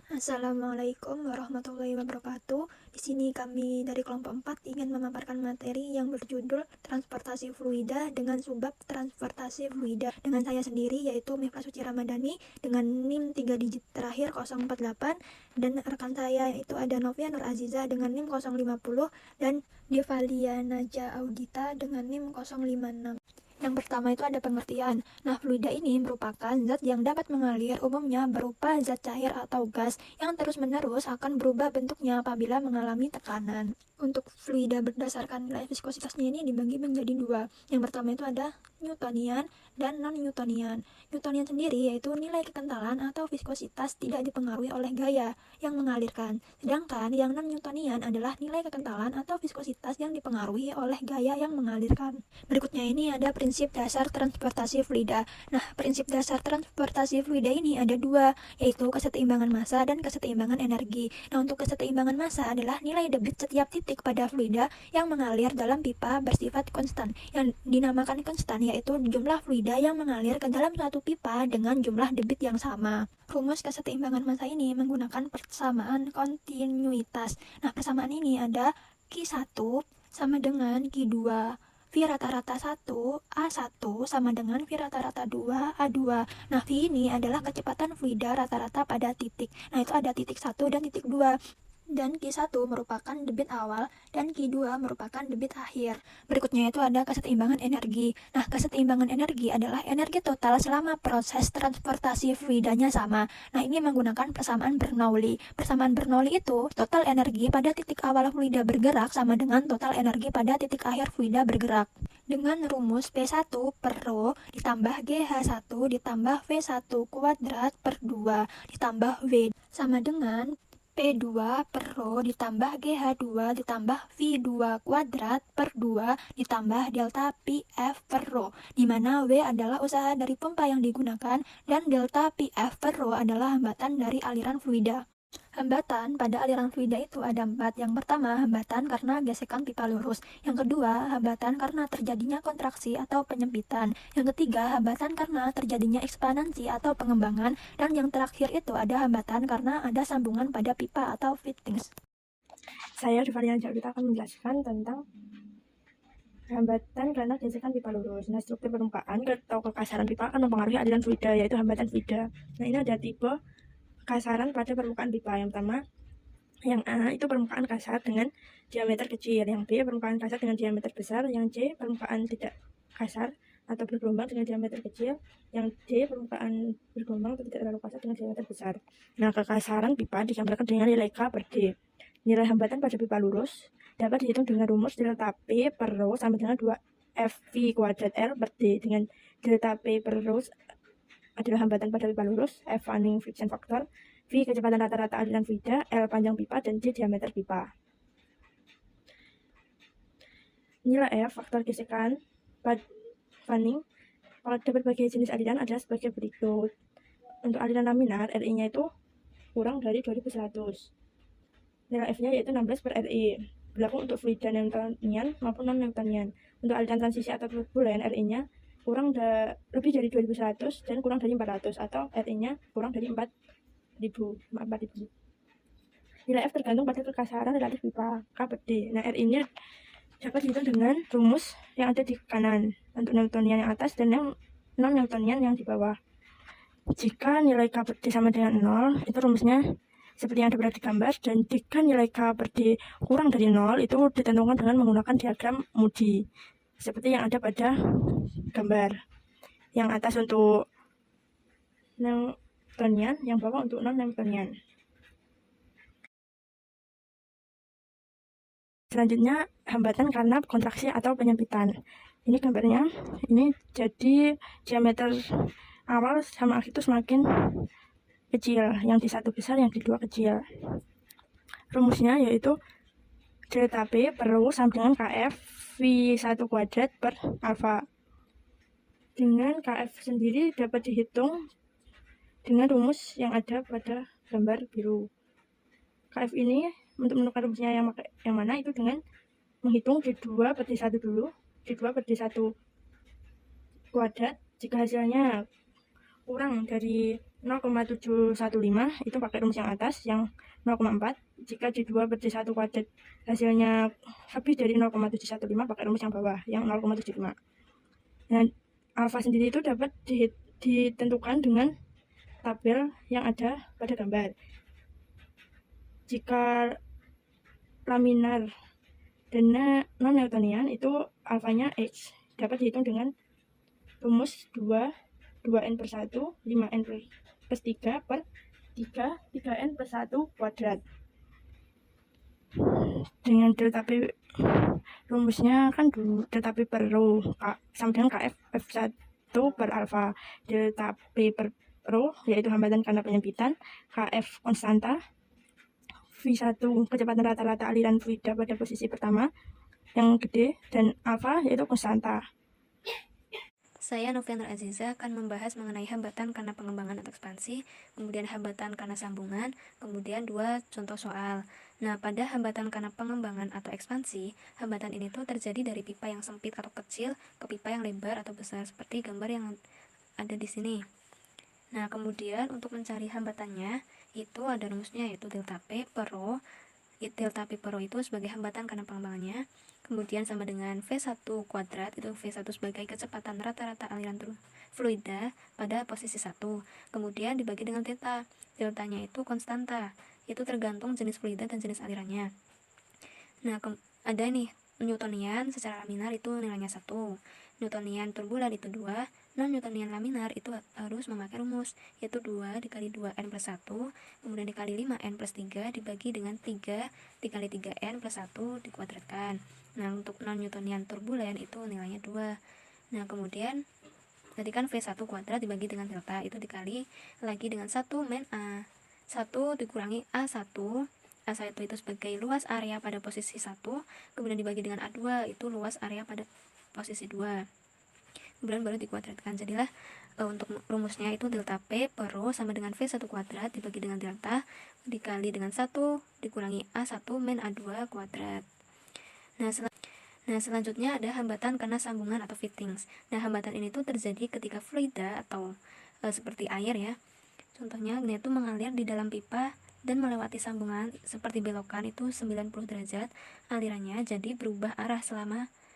Assalamualaikum warahmatullahi wabarakatuh. Di sini kami dari kelompok 4 ingin memaparkan materi yang berjudul Transportasi Fluida dengan subbab transportasi fluida. Dengan saya sendiri yaitu Mifrah Suci Ramadhani dengan NIM 3 digit terakhir 048, dan rekan saya itu ada Novia Nur Aziza dengan NIM 050 dan Devalia Naja Audita dengan NIM 056. Yang pertama itu ada pengertian. Nah, fluida ini merupakan zat yang dapat mengalir, umumnya berupa zat cair atau gas yang terus-menerus akan berubah bentuknya apabila mengalami tekanan. Untuk fluida berdasarkan nilai viskositasnya ini dibagi menjadi dua. Yang pertama itu ada Newtonian dan non-Newtonian. Newtonian sendiri yaitu nilai kekentalan atau viskositas tidak dipengaruhi oleh gaya yang mengalirkan. Sedangkan yang non-Newtonian adalah nilai kekentalan atau viskositas yang dipengaruhi oleh gaya yang mengalirkan. Berikutnya ini ada prinsip dasar transportasi fluida. Nah, prinsip dasar transportasi fluida ini ada dua, yaitu kesetimbangan massa dan kesetimbangan energi. Nah, untuk kesetimbangan massa adalah nilai debit setiap titik pada fluida yang mengalir dalam pipa bersifat konstan. Yang dinamakan konstan yaitu jumlah fluida yang mengalir ke dalam suatu pipa dengan jumlah debit yang sama. Rumus kesetimbangan massa ini menggunakan persamaan kontinuitas. Nah, persamaan ini ada Q1 sama dengan Q2. V rata-rata 1, A1 sama dengan V rata-rata 2, A2. Nah, V ini adalah kecepatan fluida rata-rata pada titik. Nah, itu ada titik 1 dan titik 2. Dan Q1 merupakan debit awal dan Q2 merupakan debit akhir. Berikutnya itu ada kesetimbangan energi. Nah, kesetimbangan energi adalah energi total selama proses transportasi fluidanya sama. Nah, ini menggunakan persamaan Bernoulli. Persamaan Bernoulli itu total energi pada titik awal fluida bergerak sama dengan total energi pada titik akhir fluida bergerak. Dengan rumus P1 per Rho ditambah GH1 ditambah V1 kuadrat per 2 ditambah V sama dengan P2 per Rho ditambah GH2 ditambah V2 kuadrat per 2 ditambah delta PF per Rho, di mana W adalah usaha dari pompa yang digunakan dan delta PF per Rho adalah hambatan dari aliran fluida. Hambatan pada aliran fluida itu ada 4. Yang pertama, hambatan karena gesekan pipa lurus. Yang kedua, hambatan karena terjadinya kontraksi atau penyempitan. Yang ketiga, hambatan karena terjadinya ekspansi atau pengembangan. Dan yang terakhir itu ada hambatan karena ada sambungan pada pipa atau fittings. Saya Devalia Naja Audita akan menjelaskan tentang hambatan karena gesekan pipa lurus. Nah, struktur permukaan atau kekasaran pipa akan mempengaruhi aliran fluida, yaitu hambatan fluida. Nah, ini ada tipe kasaran pada permukaan pipa. Yang pertama, yang A itu permukaan kasar dengan diameter kecil, yang B permukaan kasar dengan diameter besar, yang C permukaan tidak kasar atau bergelombang dengan diameter kecil, yang D permukaan bergelombang atau tidak terlalu kasar dengan diameter besar. Nah, kekasaran pipa digambarkan dengan nilai K per D. Nilai hambatan pada pipa lurus dapat dihitung dengan rumus delta P per Rho sama dengan 2FV kuadrat L per D, dengan delta P per Rho adalah hambatan pada pipa lurus, F fanning friction factor, V kecepatan rata-rata aliran fluida, L panjang pipa, dan D diameter pipa. Nilai F faktor gesekan fanning pada berbagai jenis aliran adalah sebagai berikut. Untuk aliran laminar, RI-nya itu kurang dari 2100. Nilai F-nya yaitu 16 per RI. Berlaku untuk fluida Newtonian maupun non-Newtonian. Untuk aliran transisi atau turbulen, RI-nya kurang lebih dari 2100 dan kurang dari 400, atau RI-nya kurang dari 4000. Nilai F tergantung pada kekasaran relatif pipa K per D. Nah, RI-nya dapat dihitung dengan rumus yang ada di kanan untuk Newtonian yang atas dan yang non-Newtonian yang di bawah. Jika nilai K per D sama dengan 0, itu rumusnya seperti yang ada pada gambar, dan jika nilai K per D kurang dari 0, itu ditentukan dengan menggunakan diagram Moody seperti yang ada pada gambar. Yang atas untuk Newtonian, yang bawah untuk non-Newtonian. Selanjutnya, hambatan karena kontraksi atau penyempitan. Ini gambarnya, ini jadi diameter awal sama akhir itu semakin kecil, yang di satu besar, yang di dua kecil. Rumusnya yaitu delta P per Rho sama dengan KF V1 kuadrat per alfa. Dengan KF sendiri dapat dihitung dengan rumus yang ada pada gambar biru. KF ini untuk menentukan rumusnya yang mana itu dengan menghitung D2 per D1 dulu, D2 per D1 kuadrat. Jika hasilnya kurang dari 0,715 itu pakai rumus yang atas yang 0,4. Jika di 2 per D1 kuadrat hasilnya lebih dari 0,715 pakai rumus yang bawah yang 0,75. Nah, alfa sendiri itu dapat ditentukan dengan tabel yang ada pada gambar. Jika laminar dan non-Newtonian itu alfanya H dapat dihitung dengan rumus 2n per 1 5n plus 3 per 3n plus 1 kuadrat. Dengan delta P rumusnya kan dulu delta P per rho sama dengan KF F1 per alfa. Delta P per rho yaitu hambatan karena penyempitan, KF konstanta, V1 kecepatan rata-rata aliran fluida pada posisi pertama yang gede, dan alfa yaitu konstanta. Saya Noviana Aziza akan membahas mengenai hambatan karena pengembangan atau ekspansi, kemudian hambatan karena sambungan, kemudian 2 contoh soal. Nah, pada hambatan karena pengembangan atau ekspansi, hambatan ini tuh terjadi dari pipa yang sempit atau kecil ke pipa yang lebar atau besar, seperti gambar yang ada di sini. Nah, kemudian untuk mencari hambatannya, itu ada rumusnya yaitu delta P per rho. Delta P per rho itu sebagai hambatan karena pengembangannya, kemudian sama dengan V1 kuadrat, itu V1 sebagai kecepatan rata-rata aliran fluida pada posisi 1, kemudian dibagi dengan delta. Deltanya itu konstanta, itu tergantung jenis fluida dan jenis alirannya. Nah, ada nih Newtonian secara laminar itu nilainya 1, Newtonian turbulen itu 2, non-Newtonian laminar itu harus memakai rumus yaitu 2 dikali 2n plus 1, kemudian dikali 5n plus 3 dibagi dengan 3 dikali 3n plus 1 dikuadratkan. Nah, untuk non-Newtonian turbulen itu nilainya 2. Nah, kemudian tadi kan V1 kuadrat dibagi dengan delta, itu dikali lagi dengan 1 min A. 1 dikurangi A1. A1 itu sebagai luas area pada posisi 1, kemudian dibagi dengan A2, itu luas area pada posisi 2. Kemudian baru dikuadratkan. Jadilah untuk rumusnya itu delta P per rho sama dengan V1 kuadrat dibagi dengan delta dikali dengan 1 dikurangi A1 min A2 kuadrat. Nah, selanjutnya ada hambatan karena sambungan atau fittings. Nah, hambatan ini tuh terjadi ketika fluida atau seperti air ya. Contohnya dia tuh mengalir di dalam pipa dan melewati sambungan seperti belokan itu 90 derajat alirannya, jadi berubah arah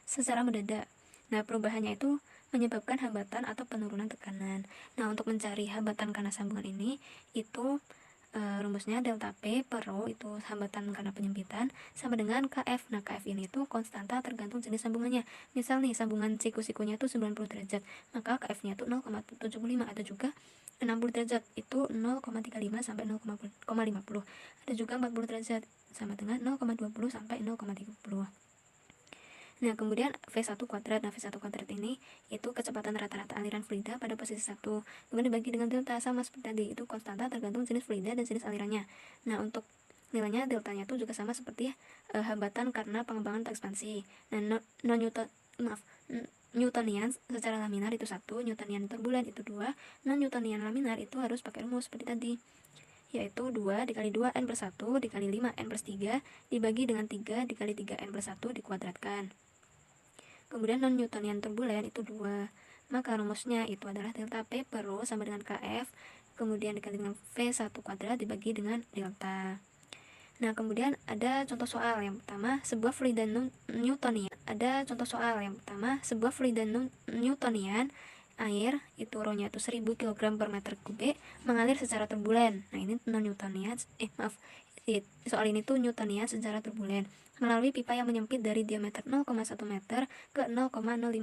secara mendadak. Nah, perubahannya itu menyebabkan hambatan atau penurunan tekanan. Nah, untuk mencari hambatan karena sambungan ini itu rumusnya delta P per rho itu hambatan karena penyempitan sama dengan KF. Nah, KF ini tuh konstanta tergantung jenis sambungannya. Misal nih sambungan siku-sikunya tuh 90 derajat, maka KF-nya tuh 0,75, atau juga 60 derajat itu 0,35 sampai 0,50. Ada juga 40 derajat sama dengan 0,20 sampai 0,30. Nah, kemudian V1 kuadrat. Nah, V1 kuadrat ini itu kecepatan rata-rata aliran fluida pada posisi 1. Kemudian dibagi dengan delta, sama seperti tadi, itu konstanta tergantung jenis fluida dan jenis alirannya. Nah, untuk nilainya deltanya itu juga sama seperti hambatan karena pengembangan atau ekspansi. Nah, Newtonian secara laminar itu 1, Newtonian turbulen itu 2, non-Newtonian laminar itu harus pakai rumus seperti tadi, yaitu 2 dikali 2n plus 1 dikali 5n plus 3 dibagi dengan 3 dikali 3n plus 1 dikuadratkan. Kemudian non-Newtonian turbulen itu 2, maka rumusnya itu adalah delta P per rho sama dengan KF, kemudian dikali dengan V1 kuadrat dibagi dengan delta. Nah, kemudian ada contoh soal yang pertama, sebuah fluida Newtonian air itu rho-nya itu 1000 kg per meter kubik mengalir secara turbulen. Nah, ini non-Newtonian, soal ini tuh Newtonian secara turbulen melalui pipa yang menyempit dari diameter 0,1 meter ke 0,05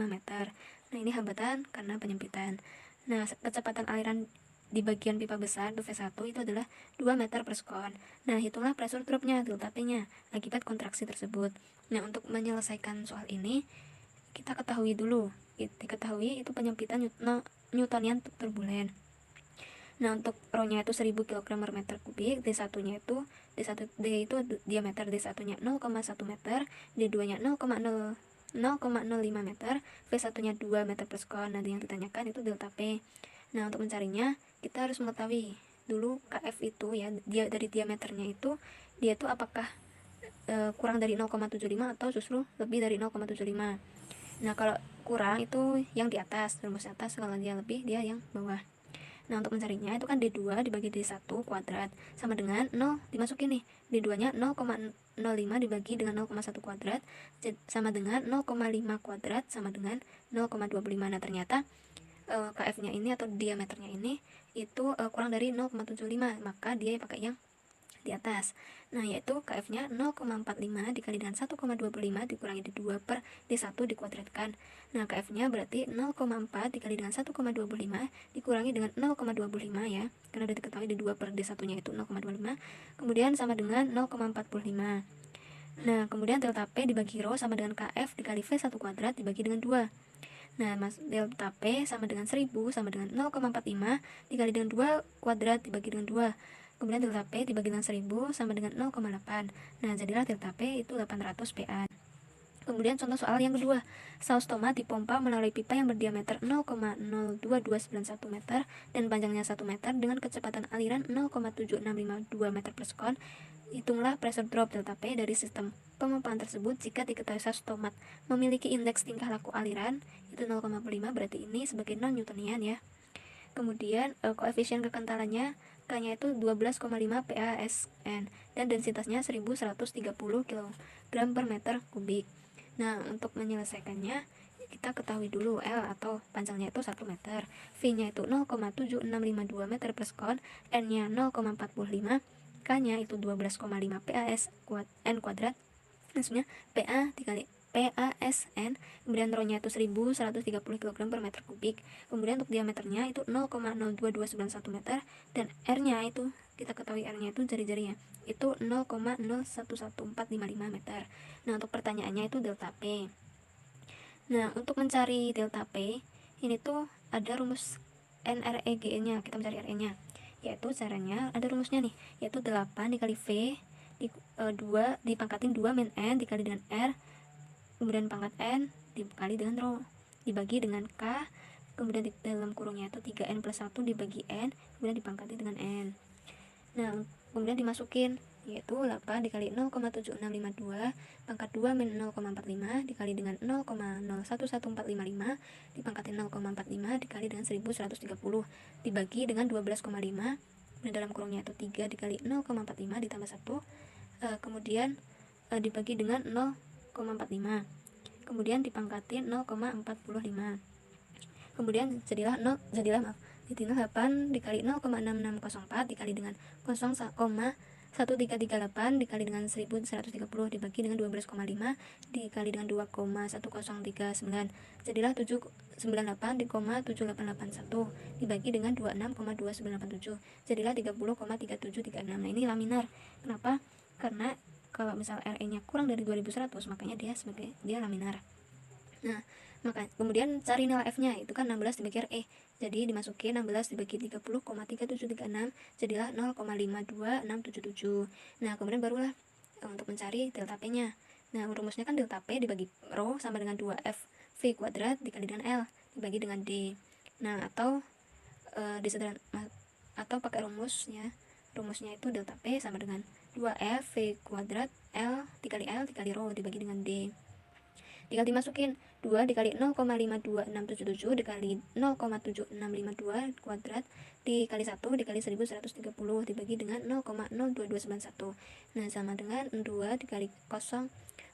meter. Nah, ini hambatan karena penyempitan. Nah, kecepatan aliran di bagian pipa besar V1 itu adalah 2 meter per sekon. Nah, hitunglah pressure dropnya, delta P-nya, akibat kontraksi tersebut. Nah, untuk menyelesaikan soal ini, kita ketahui dulu. Diketahui itu penyempitan Newtonian turbulen. Nah, untuk rho-nya itu 1000 kg per meter kubik, D1-nya itu D itu diameter D1-nya 0,1 meter, D2-nya 0,05 meter, V1-nya 2 meter per sekon. Nanti yang ditanyakan itu delta P. Nah, untuk mencarinya kita harus mengetahui dulu KF itu ya, dia dari diameternya itu dia itu apakah kurang dari 0,75 atau justru lebih dari 0,75. Nah, kalau kurang itu yang di atas, rumus atas, kalau dia lebih dia yang bawah. Nah, untuk mencarinya itu kan D2 dibagi D1 kuadrat sama dengan 0, dimasukin nih, D2-nya 0,05 dibagi dengan 0,1 kuadrat sama dengan 0,5 kuadrat sama dengan 0,25. Nah, ternyata KF-nya ini atau diameternya ini itu kurang dari 0,75, maka dia pakai yang di atas. Nah, yaitu KF-nya 0,45 dikali dengan 1,25 dikurangi D2 per D1 dikuadratkan. Nah, KF-nya berarti 0,4 dikali dengan 1,25 dikurangi dengan 0,25 ya, karena udah diketahui D2 per D1-nya itu 0,25, kemudian sama dengan 0,45. Nah, kemudian delta P dibagi rho sama dengan KF dikali V1 kuadrat dibagi dengan 2. Nah, delta P sama dengan 1000 sama dengan 0,45 dikali dengan 2 kuadrat dibagi dengan 2. Kemudian delta P dibagi dengan 1000 sama dengan 0,8. Nah, jadilah delta P itu 800 PA. Kemudian contoh soal yang kedua, saus tomat dipompa melalui pipa yang berdiameter 0,02291 meter dan panjangnya 1 meter dengan kecepatan aliran 0,7652 meter per sekon. Hitunglah pressure drop delta P dari sistem pemompaan tersebut jika diketahui saus tomat memiliki indeks tingkah laku aliran itu 0,5, berarti ini sebagai non-Newtonian ya. Kemudian koefisien kekentalannya K-nya itu 12,5 PaSN dan densitasnya 1130 kg per meter kubik. Nah, untuk menyelesaikannya kita ketahui dulu L atau panjangnya itu 1 meter, V-nya itu 0,7652 meter per sekon, N-nya 0,45, K-nya itu 12,5 PaSN kuadrat, maksudnya PA dikali PaSN, kemudian rho-nya itu 1130 kg per meter kubik. Kemudian untuk diameternya itu 0,02291 meter dan R-nya itu kita ketahui R-nya itu jari-jarinya itu 0,011455 meter. Nah, untuk pertanyaannya itu delta P. Nah, untuk mencari delta P ini tuh ada rumus NREGE-nya, kita mencari RE-nya. Yaitu caranya ada rumusnya nih, yaitu 8 dikali V 2 dipangkatin 2 min N dikali dengan R, kemudian pangkat N dikali dengan rho dibagi dengan K, kemudian di dalam kurungnya itu 3N plus 1 dibagi N, kemudian dipangkati dengan N. Nah, kemudian dimasukin yaitu 8 dikali 0,7652 pangkat 2 min 0,45 dikali dengan 0,011455 dipangkatin 0,45 dikali dengan 1130 dibagi dengan 12,5, dan dalam kurungnya itu 3 dikali 0,45 ditambah 1, kemudian dibagi dengan 0,45, kemudian dipangkatin 0,45, kemudian jadilah 8 dikali 0,6604 dikali dengan 0,1338 dikali dengan 1130 dibagi dengan 12,5 dikali dengan 2,1039, jadilah 798,7881 dibagi dengan 26,2987, jadilah 30,3736. Nah, ini laminar. Kenapa? Karena kalau misal RE-nya kurang dari 2100, makanya dia laminar. Nah, maka kemudian cari nilai F-nya, itu kan 16 dibagi RE. Jadi dimasukin 16 dibagi 30,3736, jadilah 0,52677. Nah, kemudian barulah untuk mencari delta P-nya. Nah, rumusnya kan delta P dibagi rho sama dengan 2F V kuadrat dikali dengan L dibagi dengan D. Nah, atau atau pakai rumusnya itu delta P sama dengan 2F V kuadrat L dikali rho dibagi dengan D. Tinggal dimasukin 2 dikali 0,52677 dikali 0,7652 kuadrat dikali 1 dikali 1130 dibagi dengan 0,02291. Nah, sama dengan 2 dikali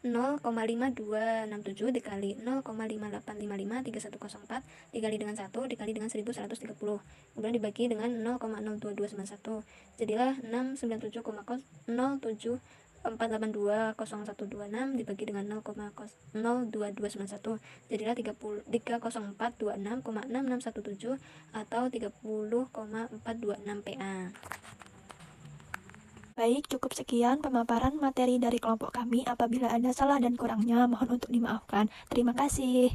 0,5267 dikali 0,58553104 dikali dengan 1 dikali dengan 1130, kemudian dibagi dengan 0,02291, jadilah 697,07482012 dibagi dengan 0,02291, jadilah 30426,6617 atau 30,426 PA. Baik, cukup sekian pemaparan materi dari kelompok kami. Apabila ada salah dan kurangnya, mohon untuk dimaafkan. Terima kasih.